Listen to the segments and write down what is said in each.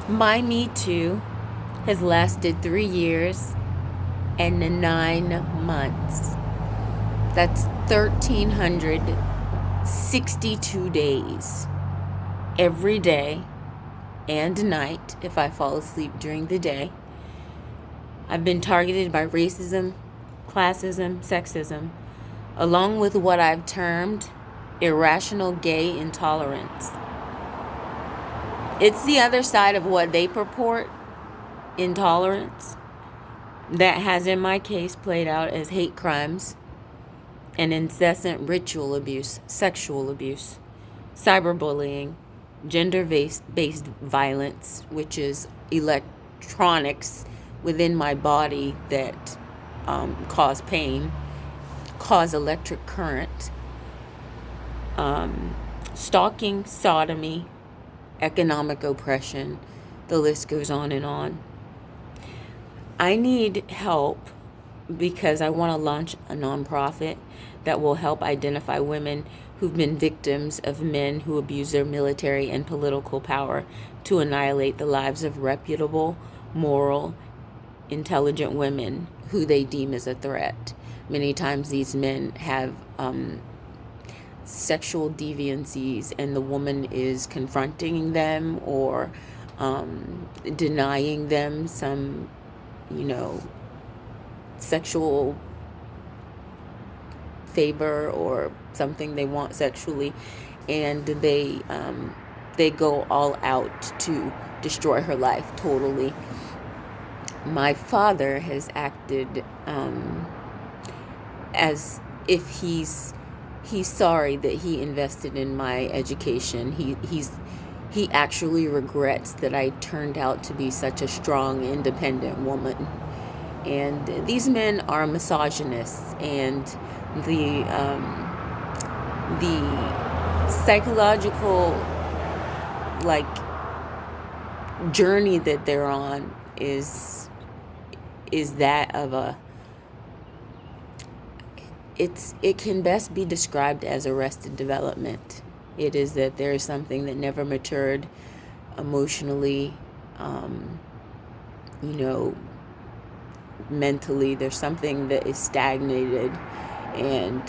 My Me Too has lasted 3 years and 9 months. That's 1,362 days. Every day and night, if I fall asleep during the day, I've been targeted by racism, classism, sexism, along with what I've termed irrational gay intolerance. It's the other side of what they purport, intolerance, that has in my case played out as hate crimes and incessant ritual abuse, sexual abuse, cyberbullying, gender-based violence, which is electronics within my body that cause pain, cause electric current, stalking, sodomy, economic oppression. The list goes on and on. I need help because I want to launch a nonprofit that will help identify women who've been victims of men who abuse their military and political power to annihilate the lives of reputable, moral, intelligent women who they deem as a threat. Many times these men have sexual deviancies, and the woman is confronting them or denying them some, sexual favor or something they want sexually, and they go all out to destroy her life totally. My father has acted as if he's sorry that he invested in my education. He actually regrets that I turned out to be such a strong, independent woman. And these men are misogynists, and the psychological journey that they're on is that of it can best be described as arrested development. It is that there is something that never matured emotionally, mentally. There's something that is stagnated, and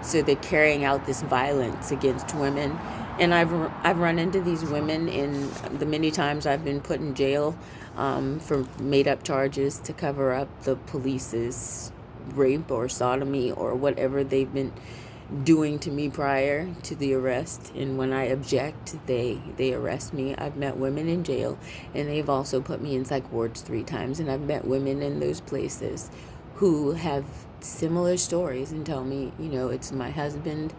so they're carrying out this violence against women. And I've run into these women in the many times I've been put in jail for made up charges to cover up the police's rape or sodomy or whatever they've been doing to me prior to the arrest. And when I object, they arrest me. I've met women in jail, and they've also put me in psych wards 3 times. And I've met women in those places who have similar stories and tell me, it's my husband.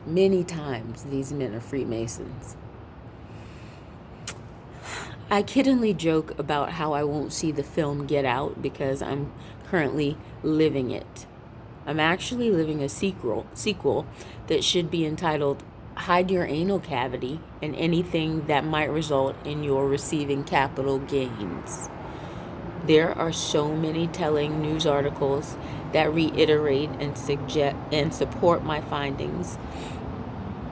Many times these men are Freemasons. I kiddingly joke about how I won't see the film Get Out because I'm currently living it. I'm actually living a sequel that should be entitled Hide Your Anal Cavity and Anything That Might Result in Your Receiving Capital Gains. There are so many telling news articles that reiterate and suggest and support my findings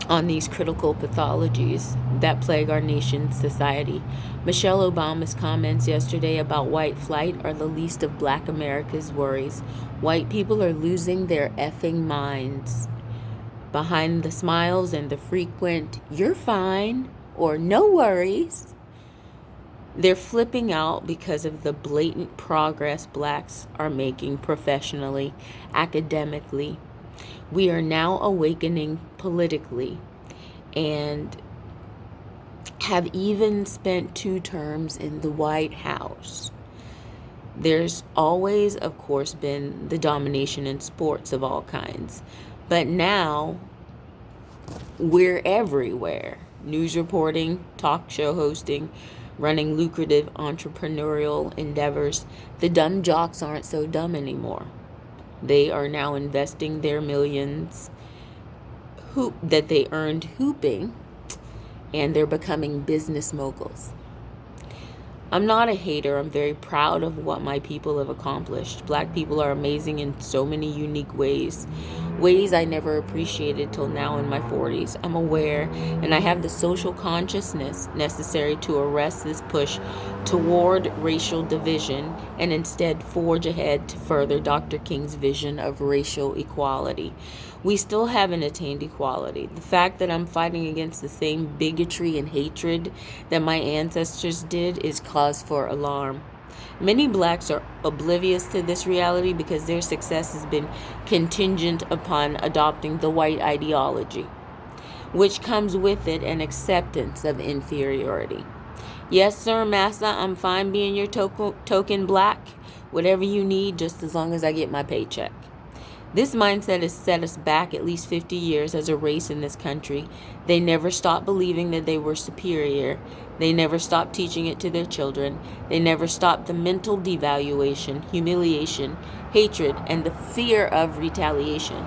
on these critical pathologies that plague our nation's society. Michelle Obama's comments yesterday about white flight are the least of Black America's worries. White people are losing their effing minds. Behind the smiles and the frequent, "you're fine," or "no worries," they're flipping out because of the blatant progress Blacks are making professionally, academically. We are now awakening politically and have even spent 2 terms in the White House. There's always, of course, been the domination in sports of all kinds. But now we're everywhere. News reporting, talk show hosting, running lucrative entrepreneurial endeavors. The dumb jocks aren't so dumb anymore. They are now investing their millions that they earned hooping, and they're becoming business moguls. I'm not a hater. I'm very proud of what my people have accomplished. Black people are amazing in so many unique ways. ways I never appreciated till now in my 40s. I'm aware, and I have the social consciousness necessary to arrest this push toward racial division and instead forge ahead to further Dr. King's vision of racial equality. We still haven't attained equality. The fact that I'm fighting against the same bigotry and hatred that my ancestors did is cause for alarm. Many blacks are oblivious to this reality because their success has been contingent upon adopting the white ideology, which comes with it an acceptance of inferiority. Yes, sir, massa, I'm fine being your token black. Whatever you need, just as long as I get my paycheck. This mindset has set us back at least 50 years as a race in this country. They never stopped believing that they were superior. They never stopped teaching it to their children. They never stopped the mental devaluation, humiliation, hatred, and the fear of retaliation.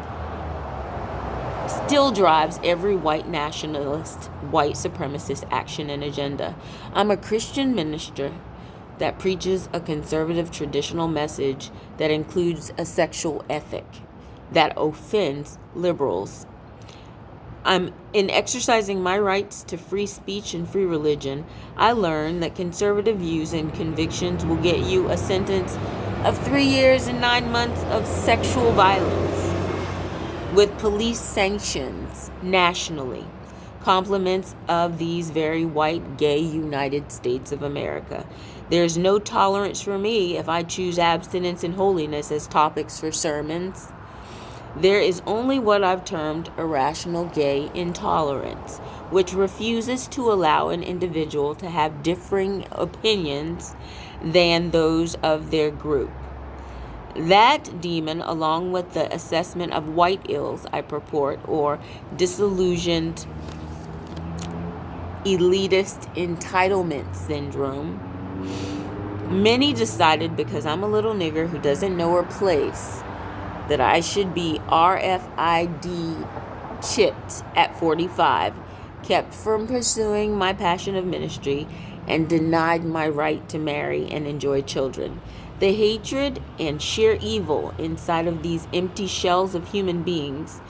Still drives every white nationalist, white supremacist action and agenda. I'm a Christian minister that preaches a conservative traditional message that includes a sexual ethic that offends liberals. In exercising my rights to free speech and free religion, I learned that conservative views and convictions will get you a sentence of 3 years and 9 months of sexual violence with police sanctions nationally. Compliments of these very white, gay United States of America. There's no tolerance for me if I choose abstinence and holiness as topics for sermons. There is only what I've termed irrational gay intolerance, which refuses to allow an individual to have differing opinions than those of their group. That demon, along with the assessment of white ills I purport, or disillusioned elitist entitlement syndrome, many decided because I'm a little nigger who doesn't know her place that I should be RFID chipped at 45, kept from pursuing my passion of ministry, and denied my right to marry and enjoy children. The hatred and sheer evil inside of these empty shells of human beings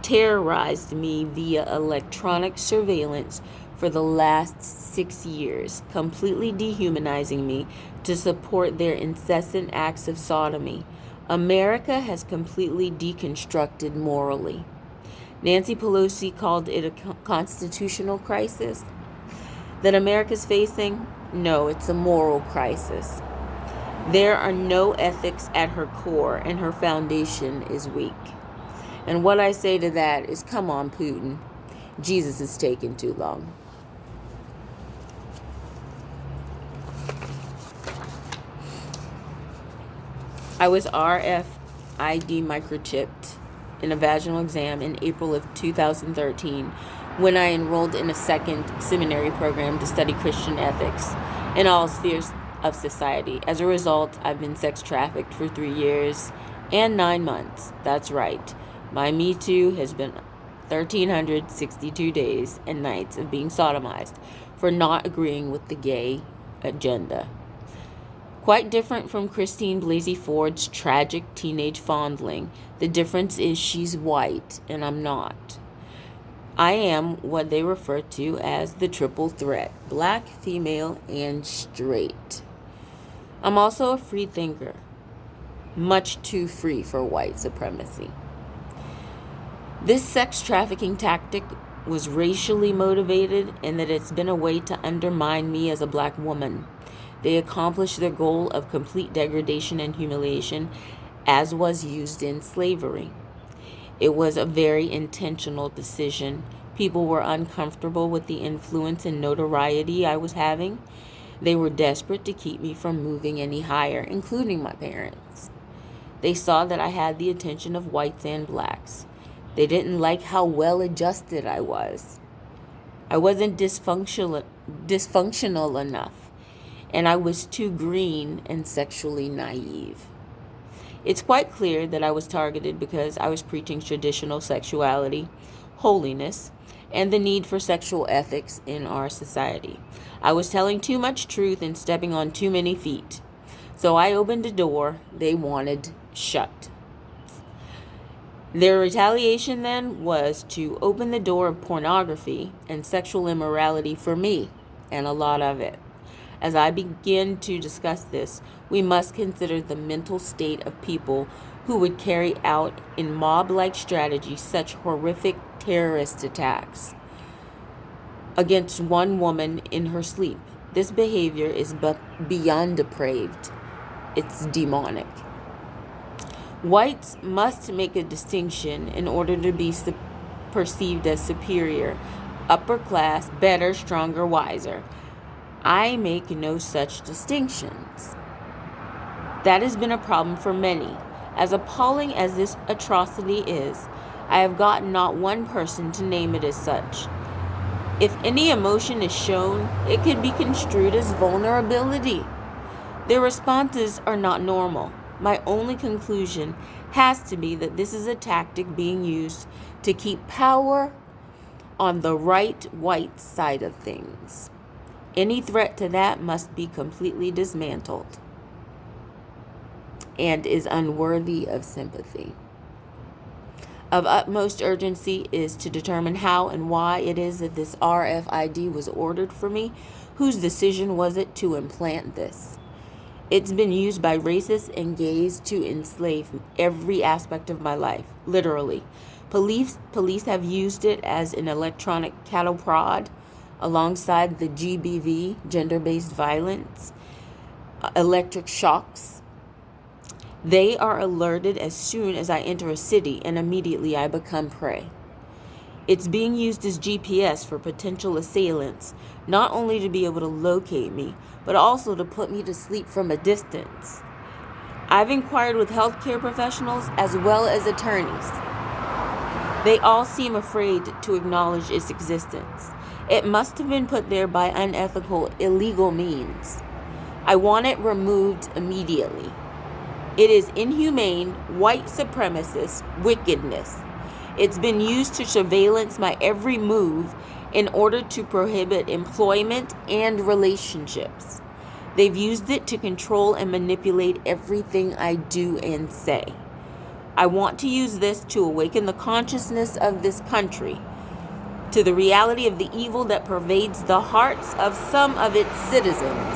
terrorized me via electronic surveillance for the last 6 years, completely dehumanizing me to support their incessant acts of sodomy. America has completely deconstructed morally. Nancy Pelosi called it a constitutional crisis that America's facing. No, it's a moral crisis. There are no ethics at her core, and her foundation is weak. And what I say to that is, come on, Putin. Jesus is taking too long. I was RFID microchipped in a vaginal exam in April of 2013 when I enrolled in a second seminary program to study Christian ethics in all spheres of society. As a result, I've been sex trafficked for 3 years and 9 months. That's right. My Me Too has been 1,362 days and nights of being sodomized for not agreeing with the gay agenda. Quite different from Christine Blasey Ford's tragic teenage fondling. The difference is she's white and I'm not. I am what they refer to as the triple threat: black, female, and straight. I'm also a free thinker, much too free for white supremacy. This sex trafficking tactic was racially motivated, and that it's been a way to undermine me as a black woman. They accomplished their goal of complete degradation and humiliation, as was used in slavery. It was a very intentional decision. People were uncomfortable with the influence and notoriety I was having. They were desperate to keep me from moving any higher, including my parents. They saw that I had the attention of whites and blacks. They didn't like how well adjusted I was. I wasn't dysfunctional enough, and I was too green and sexually naive. It's quite clear that I was targeted because I was preaching traditional sexuality, holiness, and the need for sexual ethics in our society. I was telling too much truth and stepping on too many feet. So I opened a door they wanted shut. Their retaliation then was to open the door of pornography and sexual immorality for me, and a lot of it. As I begin to discuss this, we must consider the mental state of people who would carry out in mob-like strategy such horrific terrorist attacks against one woman in her sleep. This behavior is beyond depraved. It's demonic. Whites must make a distinction in order to be perceived as superior, upper class, better, stronger, wiser. I make no such distinctions. That has been a problem for many. As appalling as this atrocity is, I have gotten not one person to name it as such. If any emotion is shown, it could be construed as vulnerability. Their responses are not normal. My only conclusion has to be that this is a tactic being used to keep power on the right white side of things. Any threat to that must be completely dismantled and is unworthy of sympathy. Of utmost urgency is to determine how and why it is that this RFID was ordered for me. Whose decision was it to implant this? It's been used by racists and gays to enslave every aspect of my life, literally. Police have used it as an electronic cattle prod alongside the GBV, gender-based violence, electric shocks. They are alerted as soon as I enter a city, and immediately I become prey. It's being used as GPS for potential assailants, not only to be able to locate me, but also to put me to sleep from a distance. I've inquired with healthcare professionals as well as attorneys. They all seem afraid to acknowledge its existence. It must have been put there by unethical, illegal means. I want it removed immediately. It is inhumane, white supremacist wickedness. It's been used to surveillance my every move in order to prohibit employment and relationships. They've used it to control and manipulate everything I do and say. I want to use this to awaken the consciousness of this country to the reality of the evil that pervades the hearts of some of its citizens,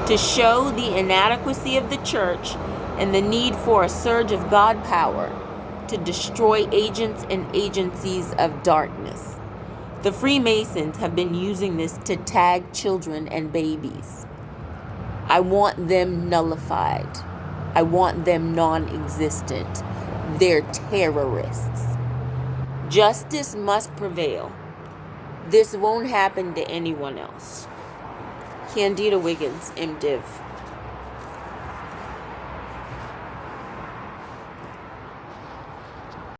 to show the inadequacy of the church and the need for a surge of God power to destroy agents and agencies of darkness. The Freemasons have been using this to tag children and babies. I want them nullified. I want them non-existent. They're terrorists. Justice must prevail. This won't happen to anyone else. Candida Wiggins, MDiv.